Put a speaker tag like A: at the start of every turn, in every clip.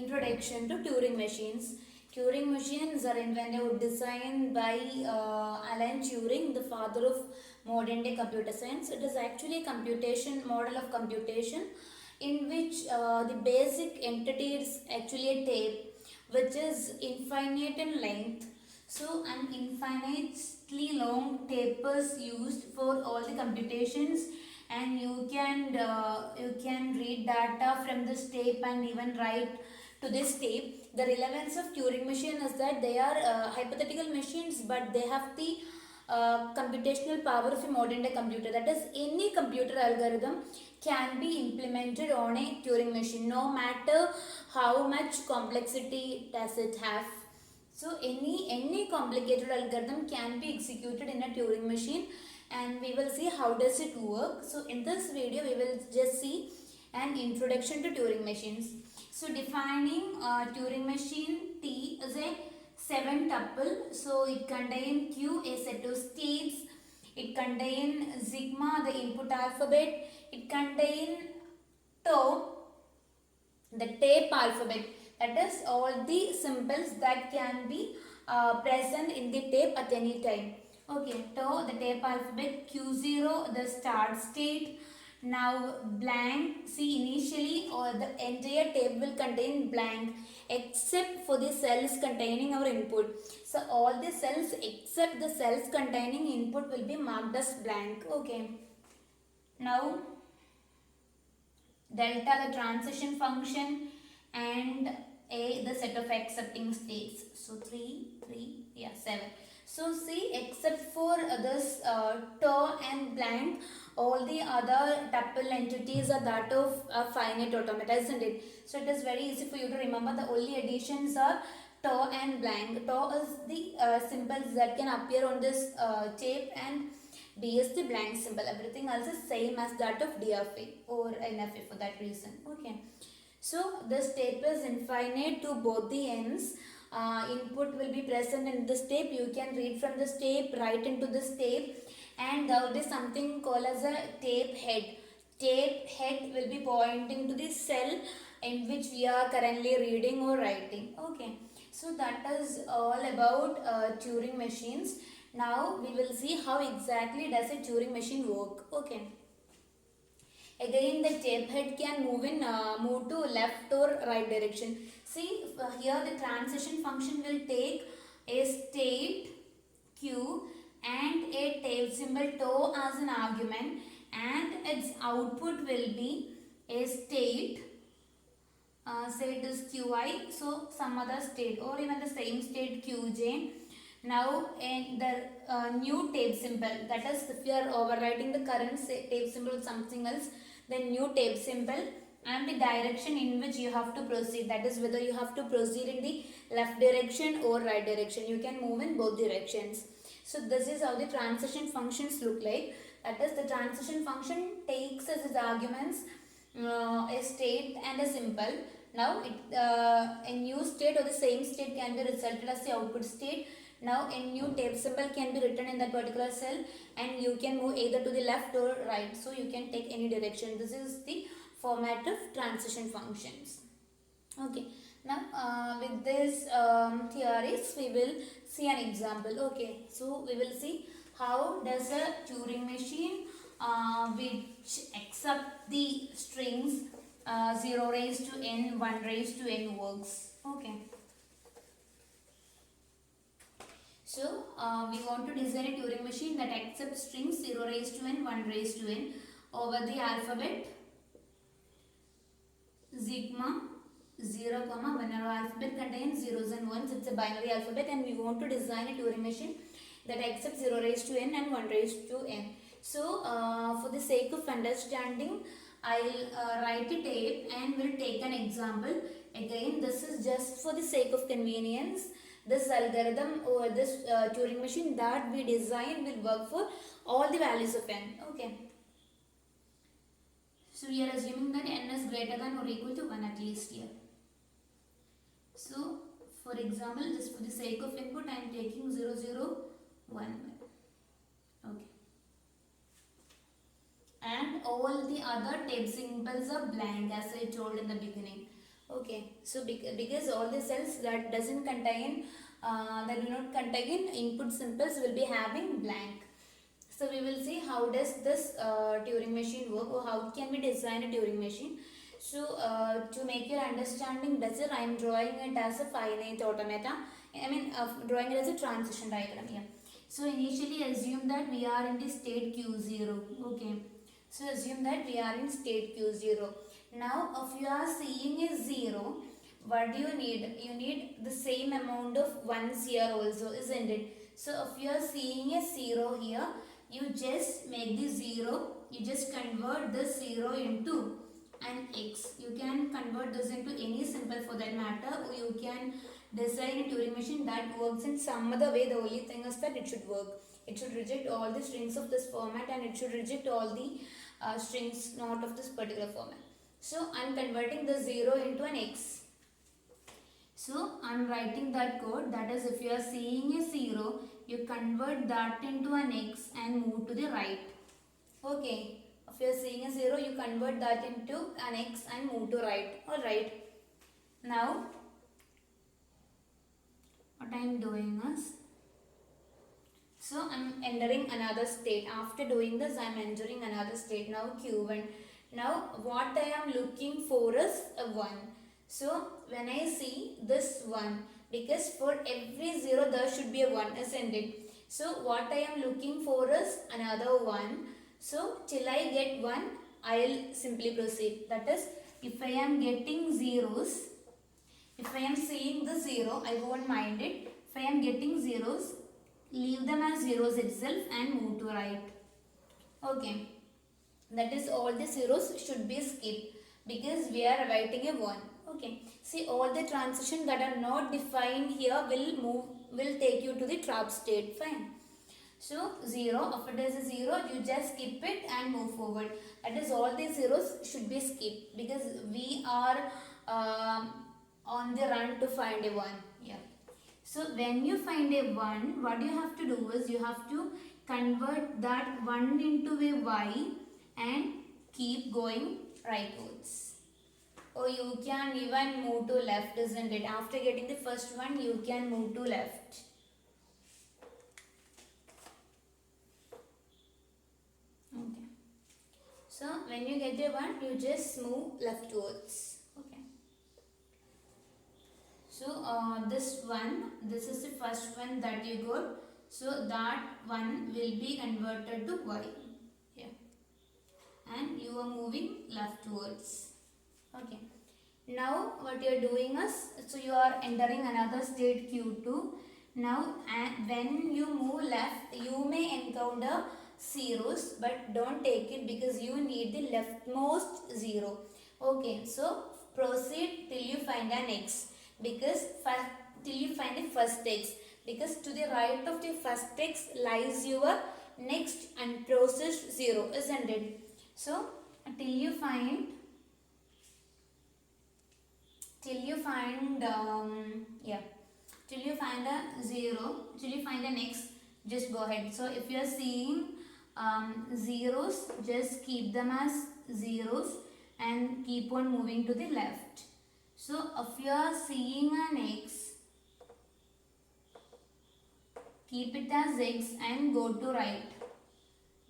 A: Introduction to Turing machines. Turing machines are invented or designed by Alan Turing, the father of modern day computer science. It is actually a computation model of computation in which the basic entity is actually a tape which is infinite in length. So an infinitely long tape is used for all the computations, and you can read data from this tape and even write to this tape. The relevance of Turing machine is that they are hypothetical machines, but they have the computational power of a modern day computer. That is, any computer algorithm can be implemented on a Turing machine, no matter how much complexity does it have. So any complicated algorithm can be executed in a Turing machine, and we will see how does it work. So in this video we will just see an introduction to Turing machines. So defining Turing machine, T is a 7 tuple. So it contains Q, a set of states. It contains sigma, the input alphabet. It contains tau, the tape alphabet. That is all the symbols that can be present in the tape at any time. Okay, tau, the tape alphabet. Q0, the start state. Now blank, see, initially or the entire tape will contain blank except for the cells containing our input. So all the cells except the cells containing input will be marked as blank. Okay. Now delta, the transition function, and a, the set of accepting states. So 7. So see, except for this tau and blank, all the other tuple entities are that of finite automata, isn't it? So it is very easy for you to remember. The only additions are tau and blank. Tau is the symbols that can appear on this tape, and D is the blank symbol. Everything else is same as that of DFA or NFA for that reason. Okay. So this tape is infinite to both the ends. Input will be present in this tape. You can read from this tape, write into this tape, and there will be something called as a tape head. Tape head will be pointing to the cell in which we are currently reading or writing. Okay. So that is all about Turing machines. Now we will see how exactly does a Turing machine work. Okay. Again, the tape head can move to left or right direction. See, here the transition function will take a state Q and a tape symbol tau as an argument, and its output will be a state, say it is Qi, so some other state, or even the same state Qj. Now in the new tape symbol, that is, if you are overwriting the current tape symbol with something else, the new tape symbol and the direction in which you have to proceed, that is whether you have to proceed in the left direction or right direction. You can move in both directions. So this is how the transition functions look like. That is, the transition function takes as its arguments a state and a symbol. Now a new state or the same state can be resulted as the output state. Now a new tape symbol can be written in that particular cell, and you can move either to the left or right. So you can take any direction. This is the format of transition functions. Okay. Now with this theories, we will see an example. Okay. So we will see how does a Turing machine which accept the strings 0 raised to n, 1 raised to n works. Okay. So we want to design a Turing machine that accepts strings 0 raised to n, 1 raised to n over the alphabet sigma 0, 1. Our alphabet contains zeros and ones. It's a binary alphabet, and we want to design a Turing machine that accepts 0 raised to n and 1 raised to n. So for the sake of understanding, I'll write a tape and will take an example. Again, this is just for the sake of convenience. This algorithm or this Turing machine that we design will work for all the values of n. Okay. So we are assuming that n is greater than or equal to 1 at least here. So for example, just for the sake of input, I am taking 0, 0, 1. Okay. And all the other tape symbols are blank, as I told in the beginning. Okay, so because all the cells that doesn't contain that do not contain input symbols will be having blank. So we will see how does this Turing machine work, or how can we design a Turing machine. So to make your understanding better, I am drawing it as a finite automata. I mean drawing it as a transition diagram. Yeah. So initially assume that we are in the state Q0. Okay. So assume that we are in state Q0. Now if you are seeing a 0, what do you need? You need the same amount of ones here also, isn't it? So if you are seeing a 0 here, you just make the 0, you just convert this 0 into an x. You can convert this into any symbol for that matter, or you can design a Turing machine that works in some other way. The only thing is that it should work. It should reject all the strings of this format, and it should reject all the strings not of this particular format. So I am converting the 0 into an x. So I am writing that code, that is, if you are seeing a 0, you convert that into an x and move to the right. Okay, if you are seeing a 0, you convert that into an x and move to right. Alright, now what I am doing is, so I am entering another state. After doing this, I am entering another state, now Q1. Now what I am looking for is a 1. So when I see this 1, because for every 0 there should be a 1, isn't it? So what I am looking for is another 1. So till I get 1, I will simply proceed. That is, if I am getting zeros, if I am seeing the 0, I won't mind it. If I am getting zeros, leave them as zeros itself and move to right. Okay. That is, all the zeros should be skipped because we are writing a 1. Okay. See, all the transitions that are not defined here will take you to the trap state. Fine. So 0, if it is a 0, you just skip it and move forward. That is, all the zeros should be skipped because we are on the run to find a 1. Yeah. So when you find a 1, what you have to do is you have to convert that 1 into a y and keep going rightwards. Or you can even move to left, isn't it? After getting the first one, you can move to left. Okay. So when you get a 1, you just move leftwards. Okay. So this is the first one that you got. So that one will be converted to y. Yeah. And you are moving leftwards. Okay. Now what you are doing is, so you are entering another state Q2. Now when you move left, you may encounter zeros, but don't take it because you need the leftmost 0. Okay, so proceed till you find an x, because till you find the first x, because to the right of the first x lies your next unprocessed 0, isn't it? So till you find till you find a 0, till you find an x, just go ahead. So if you are seeing zeros, just keep them as zeros and keep on moving to the left. So if you are seeing an x, keep it as x and go to right,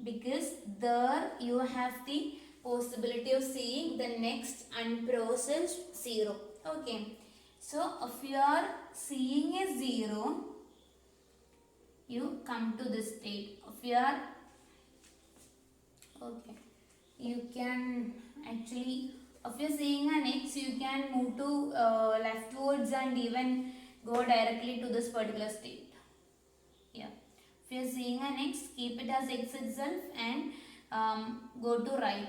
A: because there you have the possibility of seeing the next unprocessed 0. Okay, so if you are seeing a 0, you come to this state. If you are, okay, you can actually, if you are seeing an x, you can move to leftwards and even go directly to this particular state. Yeah, if you are seeing an x, keep it as x itself and go to right.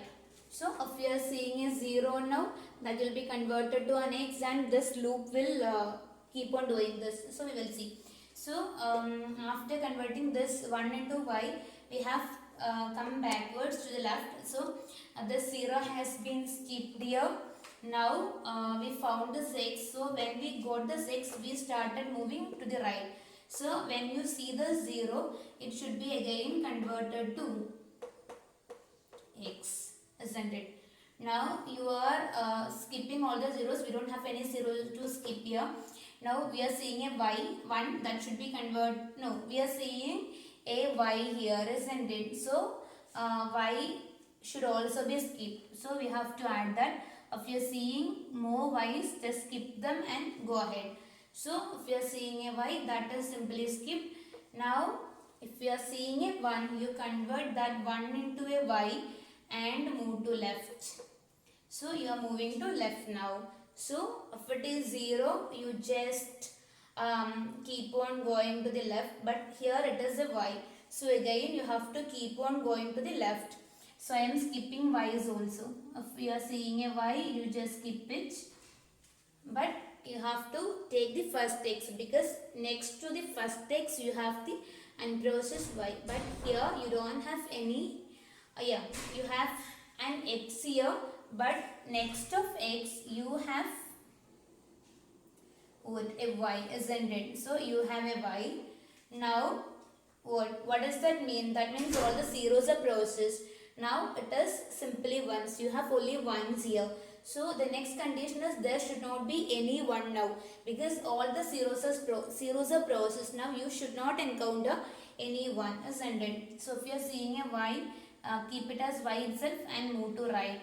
A: So if you are seeing a 0 now, that will be converted to an x, and this loop will keep on doing this. So we will see. So after converting this 1 into y, we have come backwards to the left. So this 0 has been skipped here. Now we found this x. So when we got this x, we started moving to the right. So when you see the 0, it should be again converted to x, isn't it? Now you are skipping all the zeros. We don't have any zeros to skip here. Now we are seeing a y1 that should be converted. No, we are seeing a y here, isn't it? So y should also be skipped. So we have to add that. If you are seeing more y's, just skip them and go ahead. So if you are seeing a y, that is simply skipped. Now if you are seeing a 1, you convert that 1 into a y and move to left. So you are moving to left now. So if it is 0, you just keep on going to the left, but here it is a y. So again you have to keep on going to the left. So I am skipping y's also. If you are seeing a y, you just skip it. But you have to take the first x, because next to the first x you have the unprocessed y. But here you don't have any, you have an x here, but next of x you have what, a y, isn't it? So you have a y. Now what does that mean? That means all the zeros are processed. Now it is simply ones. You have only ones here. So the next condition is there should not be any 1 now, because all the zeros are processed. Now you should not encounter any 1, isn't it? So if you are seeing a y, keep it as y itself and move to right.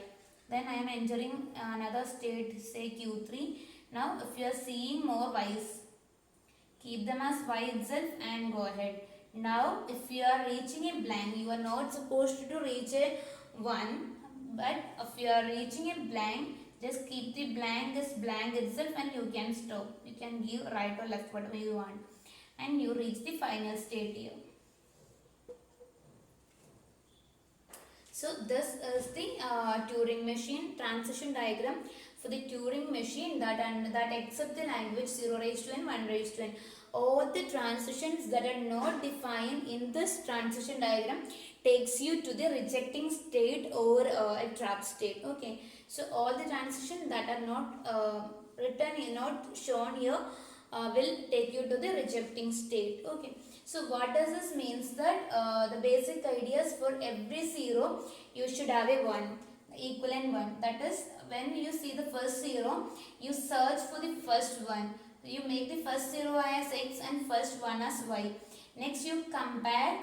A: Then I am entering another state, say Q3. Now if you are seeing more y's, keep them as y itself and go ahead. Now if you are reaching a blank, you are not supposed to reach a 1, but if you are reaching a blank, just keep the blank as blank itself and you can stop. You can give right or left, whatever you want, and you reach the final state here. So this is the Turing machine transition diagram for the Turing machine that accept the language 0 raised to n, 1 raised to n. All the transitions that are not defined in this transition diagram takes you to the rejecting state or a trap state. Okay, so all the transitions that are not not shown here will take you to the rejecting state. Okay, so what does this means? That the basic ideas for every 0 you should have a 1, equivalent 1. That is, when you see the first 0, you search for the first one. You make the first 0 as x and first 1 as y. Next you come back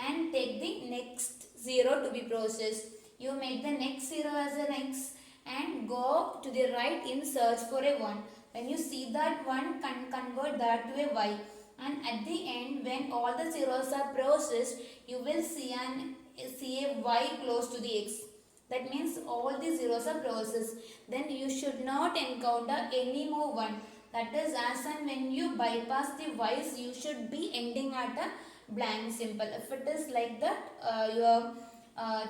A: and take the next 0 to be processed. You make the next 0 as an x and go to the right in search for a 1. When you see that 1, convert that to a y. And at the end, when all the zeros are processed, you will see a y close to the x. That means all the zeros are processed. Then you should not encounter any more 1. That is, as and when you bypass the y's, you should be ending at a blank symbol. If it is like that, your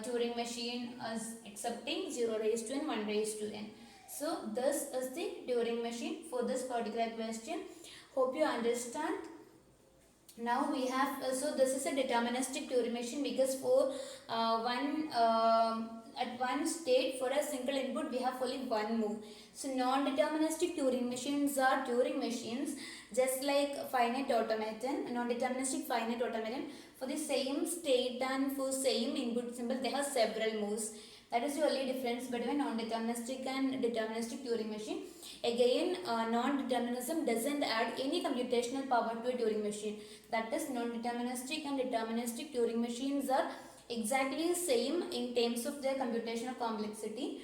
A: Turing machine is accepting 0 raised to n, 1 raised to n. So this is the Turing machine for this particular question. Hope you understand. Now we have, so this is a deterministic Turing machine, because for at one state for a single input we have only one move. So non-deterministic Turing machines are Turing machines just like finite automaton, non-deterministic finite automaton. For the same state and for same input symbol they have several moves. That is the only difference between non-deterministic and deterministic Turing machine. Again, non-determinism doesn't add any computational power to a Turing machine. That is, non-deterministic and deterministic Turing machines are exactly same in terms of their computational complexity.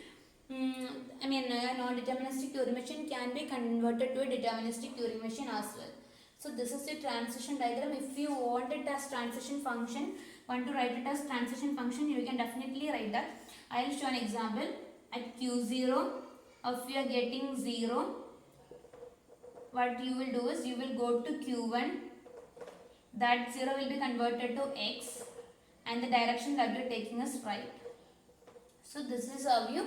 A: I mean, a non-deterministic Turing machine can be converted to a deterministic Turing machine as well. So this is the transition diagram. If you want it as transition function, want to write it as transition function, you can definitely write that. I will show an example. At Q0, if you are getting 0, what you will do is you will go to Q1. That 0 will be converted to X and the direction that you are taking is right. So this is how you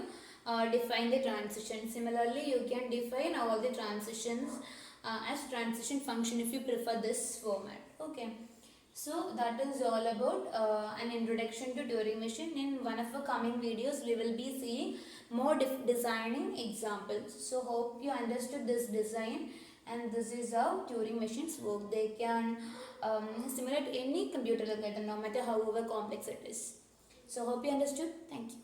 A: define the transition. Similarly, you can define all the transitions as transition function if you prefer this format. Okay. So that is all about an introduction to Turing machine. In one of our coming videos, we will be seeing more designing examples. So hope you understood this design, and this is how Turing machines work. They can simulate any computer algorithm, no matter however complex it is. So hope you understood. Thank you.